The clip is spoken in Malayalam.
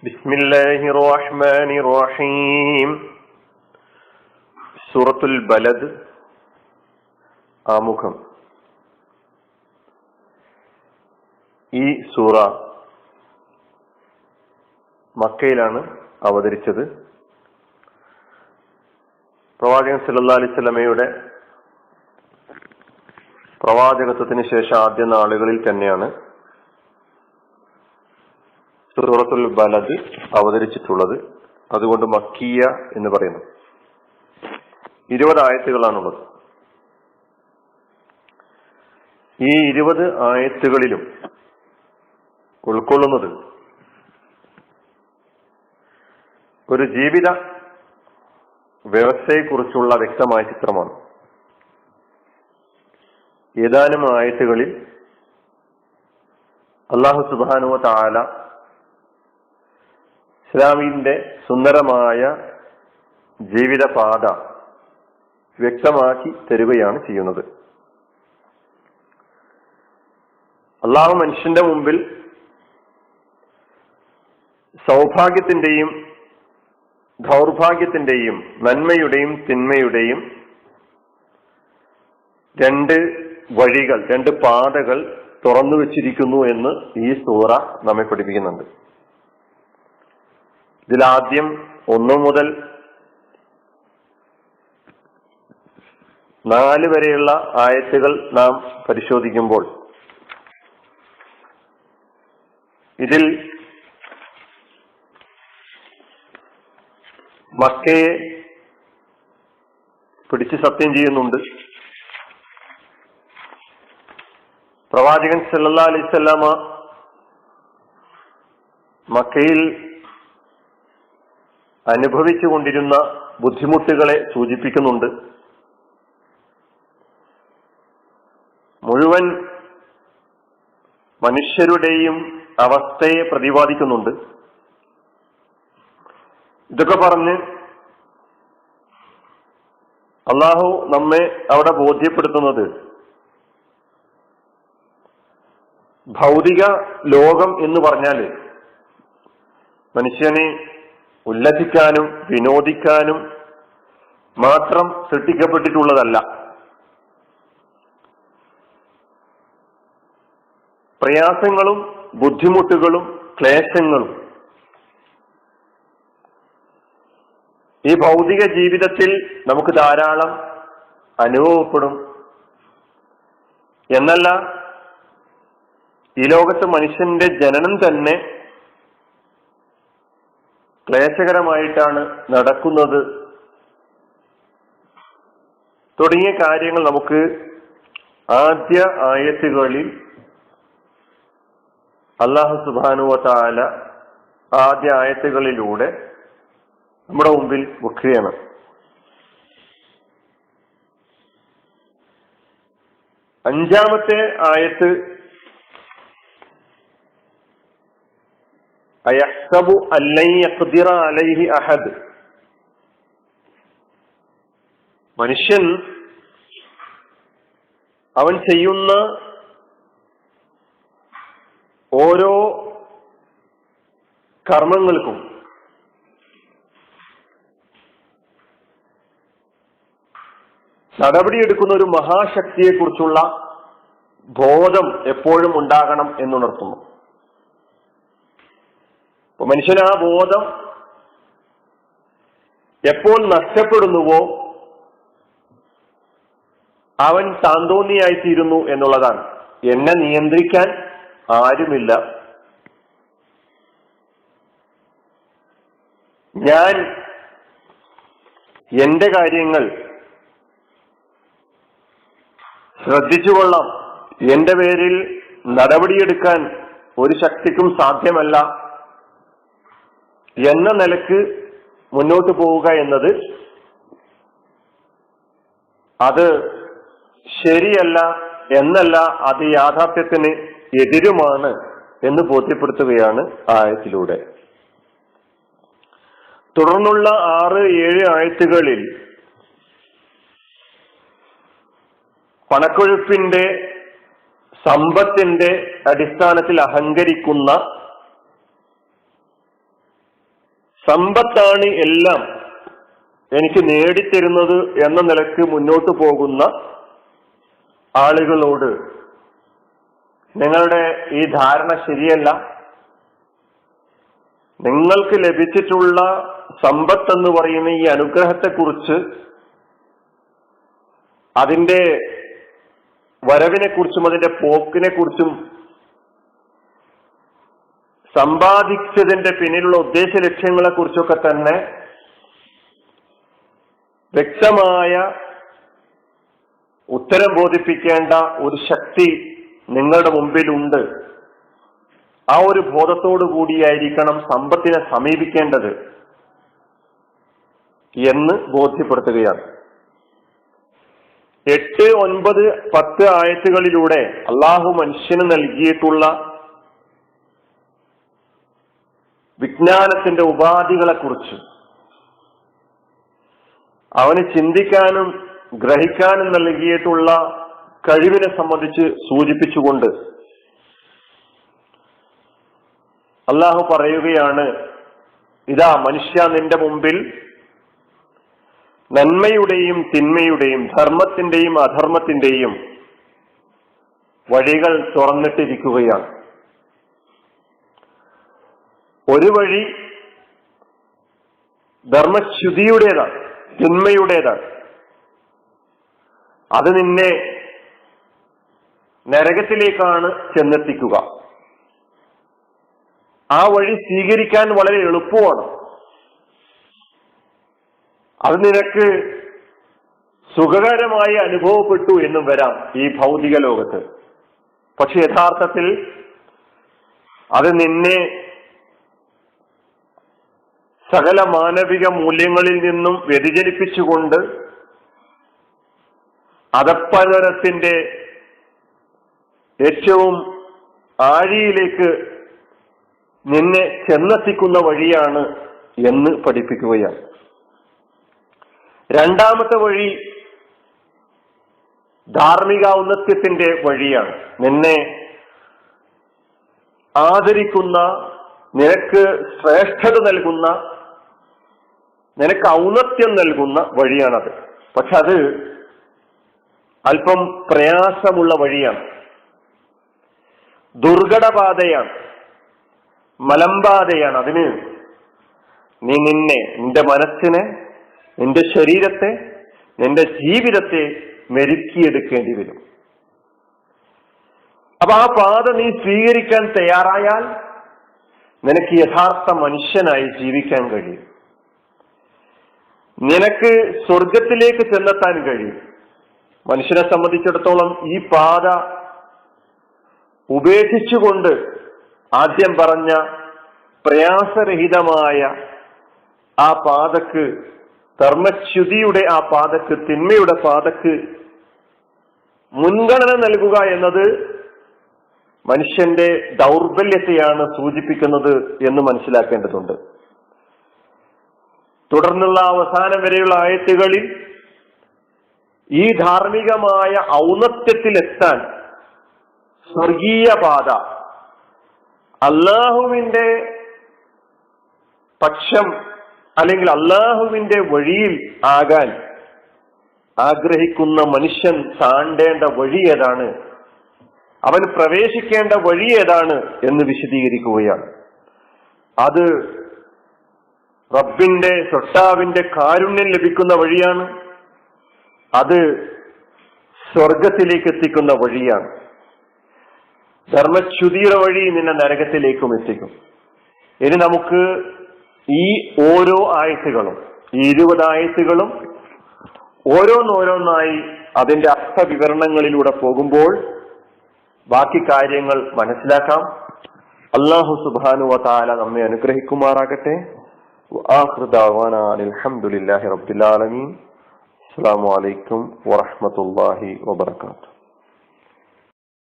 ബിസ്മില്ലാഹിർ റഹ്മാനിർ റഹീം. സൂറത്തുൽ ബലദ് ആമുഖം. ഈ സൂറ മക്കയിലാണ് അവതരിച്ചത്. പ്രവാചകൻ സല്ലല്ലാഹു അലൈഹി വസല്ലമയുടെ പ്രവാചകത്വത്തിന് ശേഷം ആദ്യ നാളുകളിൽ തന്നെയാണ് സൂറത്തുൽ ബലദ് അവതരിച്ചിട്ടുള്ളത്. അതുകൊണ്ട് മക്കിയ എന്ന് പറയുന്നു. 20 ആയത്തുകളാണുള്ളത്. ഈ 20 ആയത്തുകളിലും ഉൾക്കൊള്ളുന്നത് ഒരു ജീവിത വ്യവസ്ഥയെക്കുറിച്ചുള്ള വ്യക്തമായ ചിത്രമാണ്. ഏതാനും ആയത്തുകളിൽ അല്ലാഹു സുബ്ഹാനഹു വ തആല ഇസ്ലാമിന്റെ സുന്ദരമായ ജീവിതപാത വ്യക്തമാക്കി തരികയാണ് ചെയ്യുന്നത്. അള്ളാഹു മനുഷ്യന്റെ മുമ്പിൽ സൗഭാഗ്യത്തിന്റെയും ദൗർഭാഗ്യത്തിന്റെയും നന്മയുടെയും തിന്മയുടെയും 2 വഴികൾ, 2 പാതകൾ തുറന്നു വെച്ചിരിക്കുന്നു എന്ന് ഈ സൂറ നമ്മെ പഠിപ്പിക്കുന്നുണ്ട്. ഇതിലാദ്യം 1 മുതൽ 4 വരെയുള്ള ആയത്തുകൾ നാം പരിശോധിക്കുമ്പോൾ ഇതിൽ മക്കയെ പിടിച്ച് സത്യം ചെയ്യുന്നുണ്ട്. പ്രവാചകൻ സല്ലല്ലാഹു അലൈഹി വസല്ലമ മക്കയിൽ അനുഭവിച്ചുകൊണ്ടിരുന്ന ബുദ്ധിമുട്ടുകളെ സൂചിപ്പിക്കുന്നുണ്ട്. മുഴുവൻ മനുഷ്യരുടെയും അവസ്ഥയെ പ്രതിപാദിക്കുന്നുണ്ട്. ഇതൊക്കെ പറഞ്ഞ് അള്ളാഹു നമ്മെ അവിടെ ബോധ്യപ്പെടുത്തുന്നത് ഭൗതിക ലോകം എന്ന് പറഞ്ഞാൽ മനുഷ്യനെ ഉല്ലസിക്കാനും വിനോദിക്കാനും മാത്രം സൃഷ്ടിക്കപ്പെട്ടിട്ടുള്ളതല്ല. പ്രയാസങ്ങളും ബുദ്ധിമുട്ടുകളും ക്ലേശങ്ങളും ഈ ഭൗതിക ജീവിതത്തിൽ നമുക്ക് ധാരാളം അനുഭവപ്പെടും. എന്നല്ല, ഈ ലോകത്ത് മനുഷ്യന്റെ ജനനം തന്നെ ക്ലേശകരമായിട്ടാണ് നടക്കുന്നത് തുടങ്ങിയ കാര്യങ്ങൾ നമുക്ക് ആദ്യ ആയത്തുകളിൽ അല്ലാഹു സുബ്ഹാനഹു വ തആല ആദ്യ ആയത്തുകളിലൂടെ നമ്മുടെ മുമ്പിൽ വെക്കുകയാണ്. അഞ്ചാമത്തെ ആയത്ത് അയഹ്സബു അല്ലൻ യഖ്ദിറ അലൈഹി അഹദ്. മനുഷ്യൻ അവൻ ചെയ്യുന്ന ഓരോ കർമ്മങ്ങൾക്കും നടപടിയെടുക്കുന്ന ഒരു മഹാശക്തിയെക്കുറിച്ചുള്ള ബോധം എപ്പോഴും ഉണ്ടാകണം എന്നുണർത്തുന്നു. അപ്പൊ മനുഷ്യന് ആ ബോധം എപ്പോൾ നഷ്ടപ്പെടുന്നുവോ അവൻ താന്തോന്നിയായിത്തീരുന്നു എന്നുള്ളതാണ്. എന്നെ നിയന്ത്രിക്കാൻ ആരുമില്ല, ഞാൻ എന്റെ കാര്യങ്ങൾ ശ്രദ്ധിച്ചുകൊള്ളാം, എന്റെ പേരിൽ നടപടിയെടുക്കാൻ ഒരു ശക്തിക്കും സാധ്യമല്ല എന്ന നിലക്ക് മുന്നോട്ട് പോവുക എന്നത് അത് ശരിയല്ല എന്നല്ല, അത് യാഥാർത്ഥ്യത്തിന് എതിരുമാണ് എന്ന് ബോധ്യപ്പെടുത്തുകയാണ് ആയത്തിലൂടെ. തുടർന്നുള്ള 6-7 ആയത്തുകളിൽ പണക്കൊഴുപ്പിന്റെ സമ്പത്തിന്റെ അടിസ്ഥാനത്തിൽ അഹങ്കരിക്കുന്ന സമ്പത്താണ് എല്ലാം എനിക്ക് നേടിത്തരുന്നത് എന്ന നിലക്ക് മുന്നോട്ട് പോകുന്ന ആളുകളോട് നിങ്ങളുടെ ഈ ധാരണ ശരിയല്ല. നിങ്ങൾക്ക് ലഭിച്ചിട്ടുള്ള സമ്പത്ത് എന്ന് പറയുന്ന ഈ അനുഗ്രഹത്തെക്കുറിച്ച്, അതിന്റെ വരവിനെ കുറിച്ചും അതിന്റെ പോക്കിനെ കുറിച്ചും, സമ്പാദിച്ചതിന്റെ പിന്നിലുള്ള ഉദ്ദേശ ലക്ഷ്യങ്ങളെ കുറിച്ചൊക്കെ തന്നെ വ്യക്തമായ ഉത്തരം ബോധിപ്പിക്കേണ്ട ഒരു ശക്തി നിങ്ങളുടെ മുമ്പിലുണ്ട്. ആ ഒരു ബോധത്തോടു കൂടിയായിരിക്കണം സമ്പത്തിനെ സമീപിക്കേണ്ടത് എന്ന് ബോധ്യപ്പെടുത്തുകയാണ്. 8, 9, 10 ആയത്തുകളിലൂടെ അള്ളാഹു മനുഷ്യന് നൽകിയിട്ടുള്ള വിജ്ഞാനത്തിന്റെ ഉപാധികളെ കുറിച്ച്, അവന് ചിന്തിക്കാനും ഗ്രഹിക്കാനും നൽകിയിട്ടുള്ള കഴിവിനെ സംബന്ധിച്ച് സൂചിപ്പിച്ചുകൊണ്ട് അള്ളാഹു പറയുകയാണ്, ഇതാ മനുഷ്യ, നിന്റെ മുമ്പിൽ നന്മയുടെയും തിന്മയുടെയും ധർമ്മത്തിന്റെയും അധർമ്മത്തിന്റെയും വഴികൾ തുറന്നിട്ടിരിക്കുകയാണ്. ഒരു വഴി ധർമ്മച്യുതിയുടേതാണ്, തിന്മയുടേതാണ്. അത് നിന്നെ നരകത്തിലേക്കാണ് ചെന്നെത്തിക്കുക. ആ വഴി സ്വീകരിക്കാൻ വളരെ എളുപ്പമാണ്. അത് നിനക്ക് സുഖകരമായി അനുഭവപ്പെട്ടു എന്നും വരാം ഈ ഭൗതിക ലോകത്ത്. പക്ഷെ യഥാർത്ഥത്തിൽ അത് നിന്നെ സകല മാനവിക മൂല്യങ്ങളിൽ നിന്നും വ്യതിചലിപ്പിച്ചുകൊണ്ട് അധപ്പതനത്തിന്റെ ഏറ്റവും ആഴിയിലേക്ക് നിന്നെ ചെന്നെത്തിക്കുന്ന വഴിയാണ് എന്ന് പഠിപ്പിക്കുകയാണ്. രണ്ടാമത്തെ വഴി ധാർമ്മിക ഔന്നത്യത്തിന്റെ വഴിയാണ്. നിന്നെ ആദരിക്കുന്ന, നിനക്ക് ശ്രേഷ്ഠത നൽകുന്ന, നിനക്ക് ഔന്നത്യം നൽകുന്ന വഴിയാണത്. പക്ഷെ അത് അല്പം പ്രയാസമുള്ള വഴിയാണ്, ദുർഘടപാതയാണ്, മലമ്പാതയാണ്. അതിന് നീ നിന്റെ മനസ്സിനെ, നിന്റെ ശരീരത്തെ, നിന്റെ ജീവിതത്തെ മെരുക്കിയെടുക്കേണ്ടി വരും. അപ്പൊ ആ പാത നീ സ്വീകരിക്കാൻ തയ്യാറായാൽ നിനക്ക് യഥാർത്ഥ മനുഷ്യനായി ജീവിക്കാൻ കഴിയും. നിനക്ക് സ്വർഗത്തിലേക്ക് ചെന്നെത്താൻ കഴിയും. മനുഷ്യനെ സംബന്ധിച്ചിടത്തോളം ഈ പാത ഉപേക്ഷിച്ചുകൊണ്ട് ആദ്യം പറഞ്ഞ പ്രയാസരഹിതമായ ആ പാതക്ക്, ധർമ്മച്യുതിയുടെ ആ പാതക്ക്, തിന്മയുടെ പാതക്ക് മുൻഗണന നൽകുക എന്നത് മനുഷ്യന്റെ ദൗർബല്യത്തെയാണ് സൂചിപ്പിക്കുന്നത് എന്ന് മനസ്സിലാക്കേണ്ടതുണ്ട്. തുടർന്നുള്ള അവസാനം വരെയുള്ള ആയത്തുകളിൽ ഈ ധാർമ്മികമായ ഔന്നത്യത്തിലെത്താൻ സ്വർഗീയ പാത, അള്ളാഹുവിന്റെ പക്ഷം അല്ലെങ്കിൽ അള്ളാഹുവിന്റെ വഴിയിൽ ആകാൻ ആഗ്രഹിക്കുന്ന മനുഷ്യൻ താണ്ടേണ്ട വഴി ഏതാണ്, അവൻ പ്രവേശിക്കേണ്ട വഴി ഏതാണ് എന്ന് വിശദീകരിക്കുകയാണ്. അത് റബ്ബിന്റെ സൃഷ്ടാവിന്റെ കാരുണ്യം ലഭിക്കുന്ന വഴിയാണ്. അത് സ്വർഗത്തിലേക്ക് എത്തിക്കുന്ന വഴിയാണ്. ധർമ്മച്യുതിയുടെ വഴി നിന്നെ നരകത്തിലേക്കും എത്തിക്കും. ഇനി നമുക്ക് ഈ ഓരോ ആയത്തുകളും, ഈ 20 ആയത്തുകളും ഓരോന്നോരോന്നായി അതിന്റെ അർത്ഥവിവരണങ്ങളിലൂടെ പോകുമ്പോൾ ബാക്കി കാര്യങ്ങൾ മനസ്സിലാക്കാം. അല്ലാഹു സുബ്ഹാനഹു വ തആല നമ്മെ അനുഗ്രഹിക്കുമാറാകട്ടെ. വആഖിറു ദഅവാനാ അൽഹംദുലില്ലാഹി റബ്ബിൽ ആലമീൻ. അസ്സലാമു അലൈക്കും വറഹ്മത്തുള്ളാഹി വബറകാതുഹു.